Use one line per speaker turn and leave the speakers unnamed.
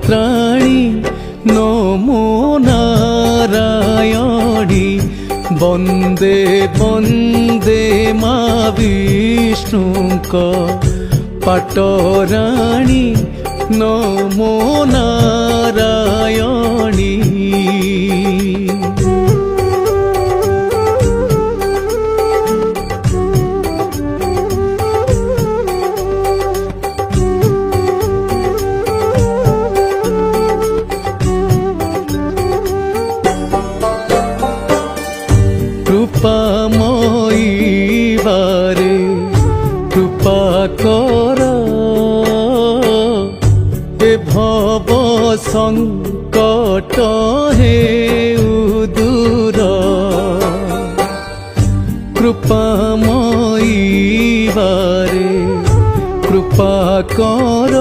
ত্রাণী নমো নারায়ণী বন্দে বন্দে মা বিষ্ণুଙ୍କ পাটরাণী নমো নারায়ণী। কৃপাময়ী বারে কৃপা কর এ ভব সংকট হেউ দূর। কৃপাময়ী বারে কৃপা কর